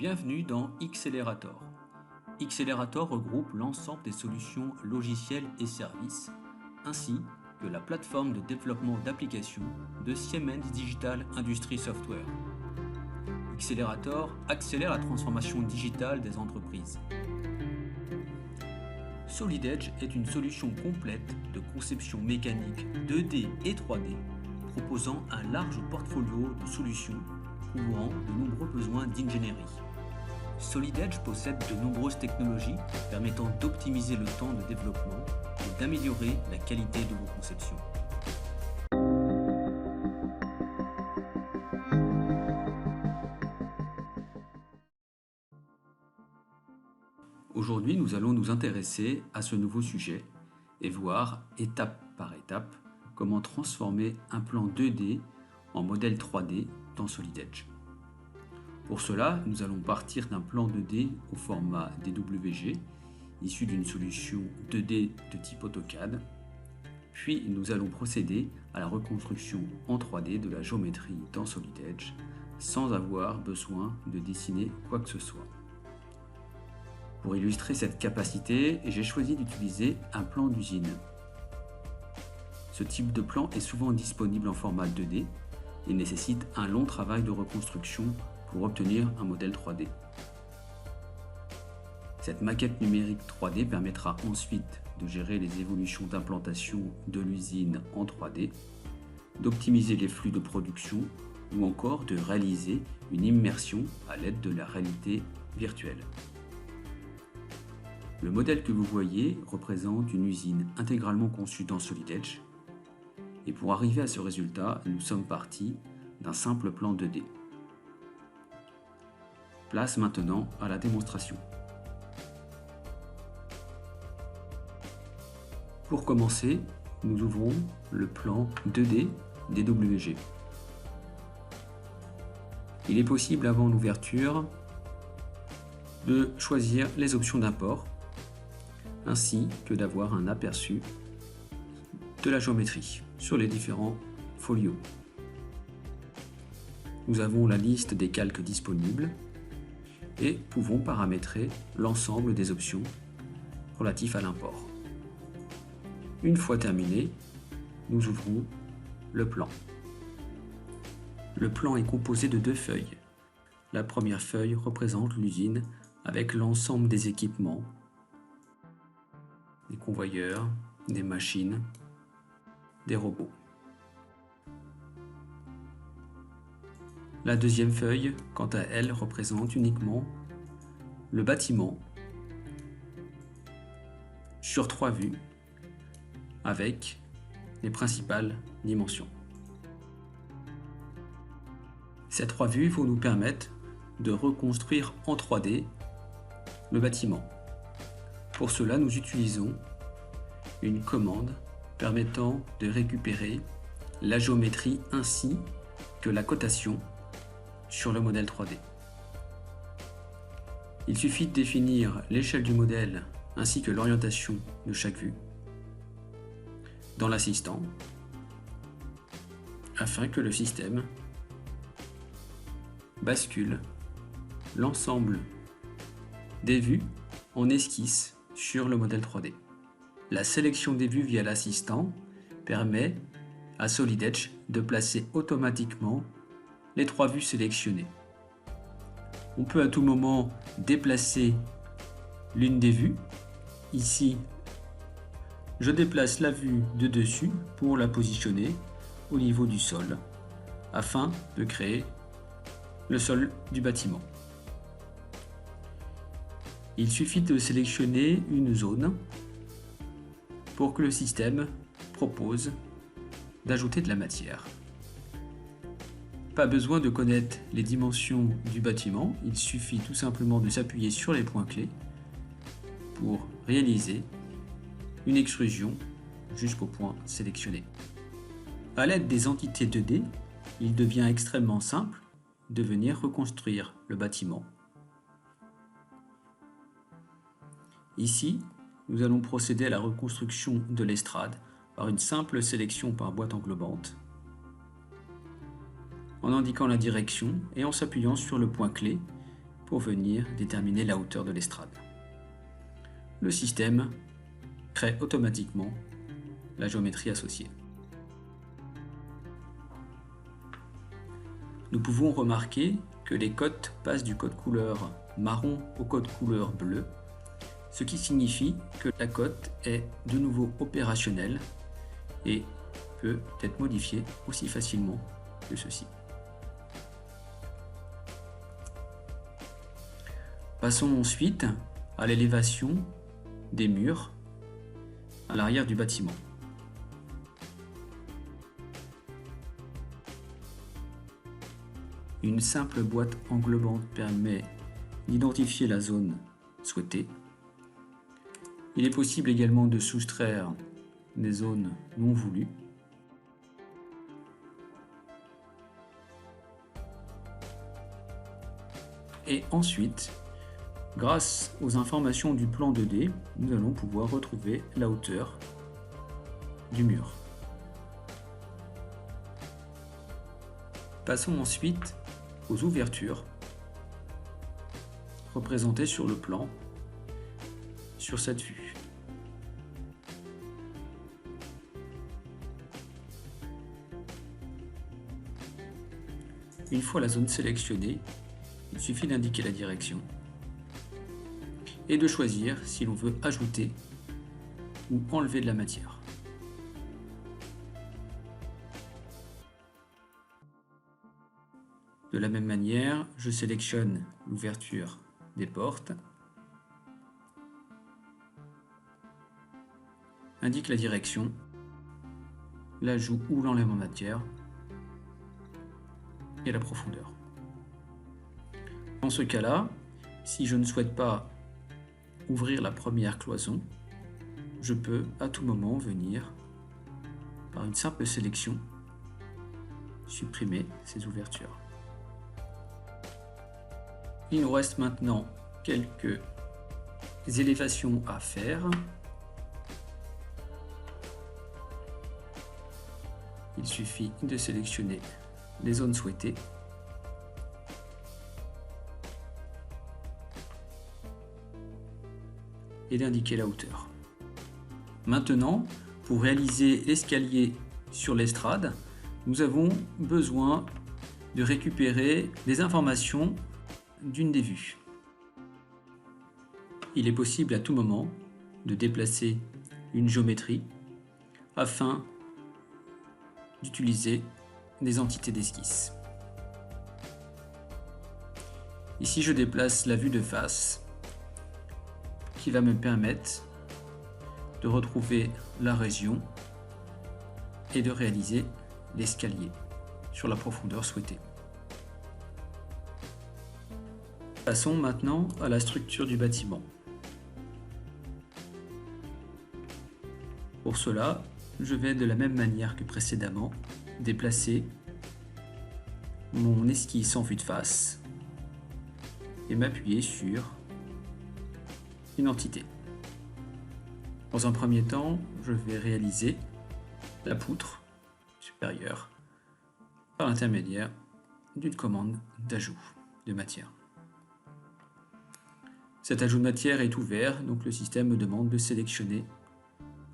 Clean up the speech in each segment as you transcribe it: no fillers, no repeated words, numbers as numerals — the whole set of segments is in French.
Bienvenue dans Xcelerator. Xcelerator regroupe l'ensemble des solutions logicielles et services, ainsi que la plateforme de développement d'applications de Siemens Digital Industries Software. Xcelerator accélère la transformation digitale des entreprises. SolidEdge est une solution complète de conception mécanique 2D et 3D, proposant un large portfolio de solutions couvrant de nombreux besoins d'ingénierie. SolidEdge possède de nombreuses technologies permettant d'optimiser le temps de développement et d'améliorer la qualité de vos conceptions. Aujourd'hui, nous allons nous intéresser à ce nouveau sujet et voir étape par étape comment transformer un plan 2D en modèle 3D dans SolidEdge. Pour cela, nous allons partir d'un plan 2D au format DWG, issu d'une solution 2D de type AutoCAD, puis nous allons procéder à la reconstruction en 3D de la géométrie dans SolidEdge, sans avoir besoin de dessiner quoi que ce soit. Pour illustrer cette capacité, j'ai choisi d'utiliser un plan d'usine. Ce type de plan est souvent disponible en format 2D et nécessite un long travail de reconstruction pour obtenir un modèle 3D. Cette maquette numérique 3D permettra ensuite de gérer les évolutions d'implantation de l'usine en 3D, d'optimiser les flux de production ou encore de réaliser une immersion à l'aide de la réalité virtuelle. Le modèle que vous voyez représente une usine intégralement conçue dans SolidEdge. Et pour arriver à ce résultat, nous sommes partis d'un simple plan 2D. Place maintenant à la démonstration. Pour commencer, nous ouvrons le plan 2D DWG. Il est possible avant l'ouverture de choisir les options d'import, ainsi que d'avoir un aperçu de la géométrie sur les différents folios. Nous avons la liste des calques disponibles et pouvons paramétrer l'ensemble des options relatives à l'import. Une fois terminé, nous ouvrons le plan. Le plan est composé de deux feuilles. La première feuille représente l'usine avec l'ensemble des équipements, des convoyeurs, des machines, des robots. La deuxième feuille, quant à elle, représente uniquement le bâtiment sur 3 vues avec les principales dimensions. Ces 3 vues vont nous permettre de reconstruire en 3D le bâtiment. Pour cela, nous utilisons une commande permettant de récupérer la géométrie ainsi que la cotation sur le modèle 3D. Il suffit de définir l'échelle du modèle ainsi que l'orientation de chaque vue dans l'assistant afin que le système bascule l'ensemble des vues en esquisse sur le modèle 3D. La sélection des vues via l'assistant permet à SolidEdge de placer automatiquement les 3 vues sélectionnées. On peut à tout moment déplacer l'une des vues. Ici, je déplace la vue de dessus pour la positionner au niveau du sol afin de créer le sol du bâtiment. Il suffit de sélectionner une zone pour que le système propose d'ajouter de la matière. Pas besoin de connaître les dimensions du bâtiment, il suffit tout simplement de s'appuyer sur les points clés pour réaliser une extrusion jusqu'au point sélectionné. À l'aide des entités 2D, il devient extrêmement simple de venir reconstruire le bâtiment. Ici, nous allons procéder à la reconstruction de l'estrade par une simple sélection par boîte englobante, en indiquant la direction et en s'appuyant sur le point clé pour venir déterminer la hauteur de l'estrade. Le système crée automatiquement la géométrie associée. Nous pouvons remarquer que les cotes passent du code couleur marron au code couleur bleu, ce qui signifie que la cote est de nouveau opérationnelle et peut être modifiée aussi facilement que ceci. Passons ensuite à l'élévation des murs à l'arrière du bâtiment. Une simple boîte englobante permet d'identifier la zone souhaitée. Il est possible également de soustraire des zones non voulues. Et ensuite, grâce aux informations du plan 2D, nous allons pouvoir retrouver la hauteur du mur. Passons ensuite aux ouvertures représentées sur le plan sur cette vue. Une fois la zone sélectionnée, il suffit d'indiquer la direction et de choisir si l'on veut ajouter ou enlever de la matière. De la même manière, je sélectionne l'ouverture des portes, indique la direction, l'ajout ou l'enlèvement de matière et la profondeur. Dans ce cas-là, si je ne souhaite pas ouvrir la première cloison, je peux à tout moment venir, par une simple sélection, supprimer ces ouvertures. Il nous reste maintenant quelques élévations à faire. Il suffit de sélectionner les zones souhaitées et d'indiquer la hauteur. Maintenant, pour réaliser l'escalier sur l'estrade, nous avons besoin de récupérer les informations d'une des vues. Il est possible à tout moment de déplacer une géométrie afin d'utiliser des entités d'esquisse. Ici, je déplace la vue de face qui va me permettre de retrouver la région et de réaliser l'escalier sur la profondeur souhaitée. Passons maintenant à la structure du bâtiment. Pour cela, je vais de la même manière que précédemment déplacer mon esquisse en vue de face et m'appuyer sur une entité. Dans un premier temps, je vais réaliser la poutre supérieure par l'intermédiaire d'une commande d'ajout de matière. Cet ajout de matière est ouvert, donc le système me demande de sélectionner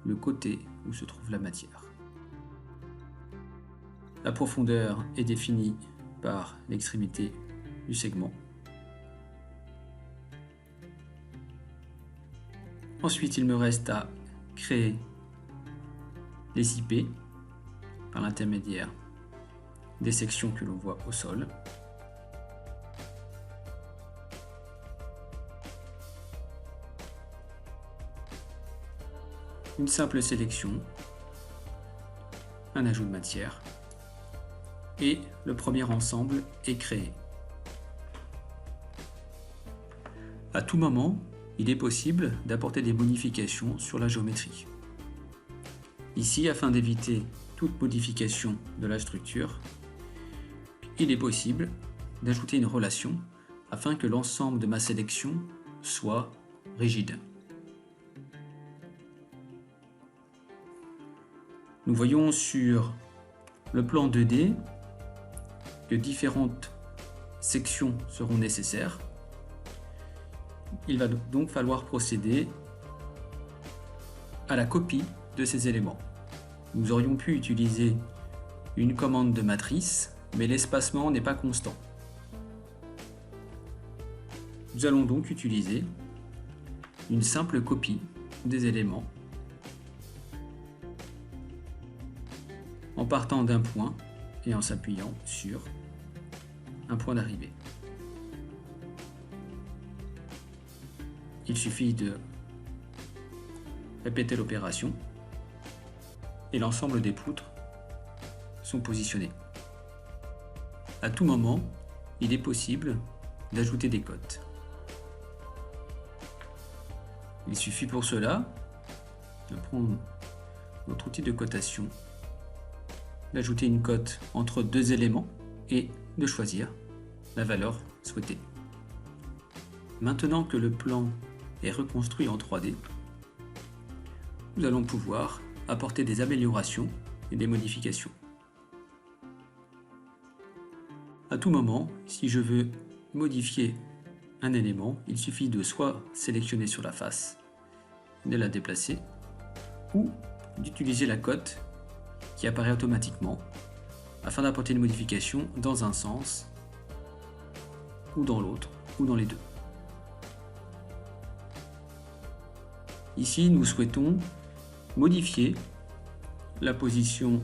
le côté où se trouve la matière. La profondeur est définie par l'extrémité du segment. Ensuite, il me reste à créer les IP par l'intermédiaire des sections que l'on voit au sol. Une simple sélection, un ajout de matière et le premier ensemble est créé. À tout moment, il est possible d'apporter des modifications sur la géométrie. Ici, afin d'éviter toute modification de la structure, il est possible d'ajouter une relation afin que l'ensemble de ma sélection soit rigide. Nous voyons sur le plan 2D que différentes sections seront nécessaires il va donc falloir procéder à la copie de ces éléments. Nous aurions pu utiliser une commande de matrice, mais l'espacement n'est pas constant. Nous allons donc utiliser une simple copie des éléments en partant d'un point et en s'appuyant sur un point d'arrivée. Il suffit de répéter l'opération et l'ensemble des poutres sont positionnées. À tout moment, il est possible d'ajouter des cotes. Il suffit pour cela de prendre notre outil de cotation, d'ajouter une cote entre deux éléments et de choisir la valeur souhaitée. Maintenant que le plan est reconstruit en 3D, nous allons pouvoir apporter des améliorations et des modifications. À tout moment, si je veux modifier un élément, il suffit de soit sélectionner sur la face, de la déplacer, ou d'utiliser la cote qui apparaît automatiquement afin d'apporter une modification dans un sens ou dans l'autre, ou dans les deux. Ici, nous souhaitons modifier la position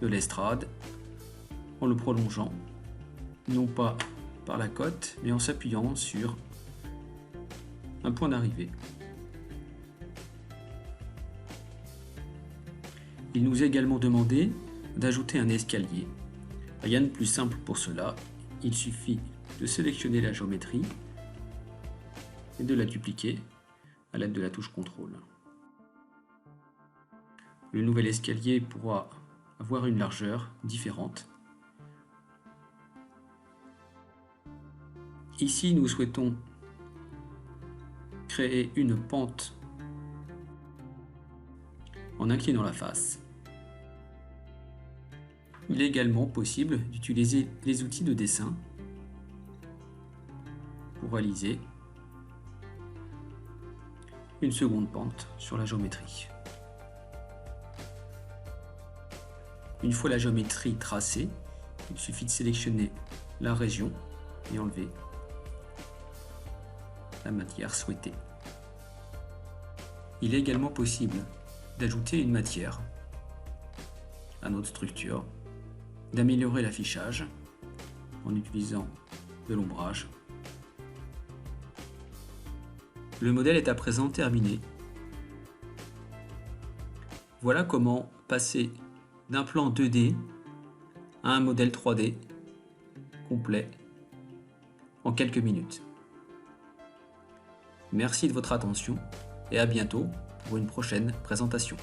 de l'estrade en le prolongeant, non pas par la cote, mais en s'appuyant sur un point d'arrivée. Il nous est également demandé d'ajouter un escalier. Rien de plus simple pour cela, il suffit de sélectionner la géométrie et de la dupliquer à l'aide de la touche CTRL. Le nouvel escalier pourra avoir une largeur différente. Ici, nous souhaitons créer une pente en inclinant la face. Il est également possible d'utiliser les outils de dessin pour réaliser une seconde pente sur la géométrie. Une fois la géométrie tracée, il suffit de sélectionner la région et enlever la matière souhaitée. Il est également possible d'ajouter une matière à notre structure, d'améliorer l'affichage en utilisant de l'ombrage. Le modèle est à présent terminé. Voilà comment passer d'un plan 2D à un modèle 3D complet en quelques minutes. Merci de votre attention et à bientôt pour une prochaine présentation.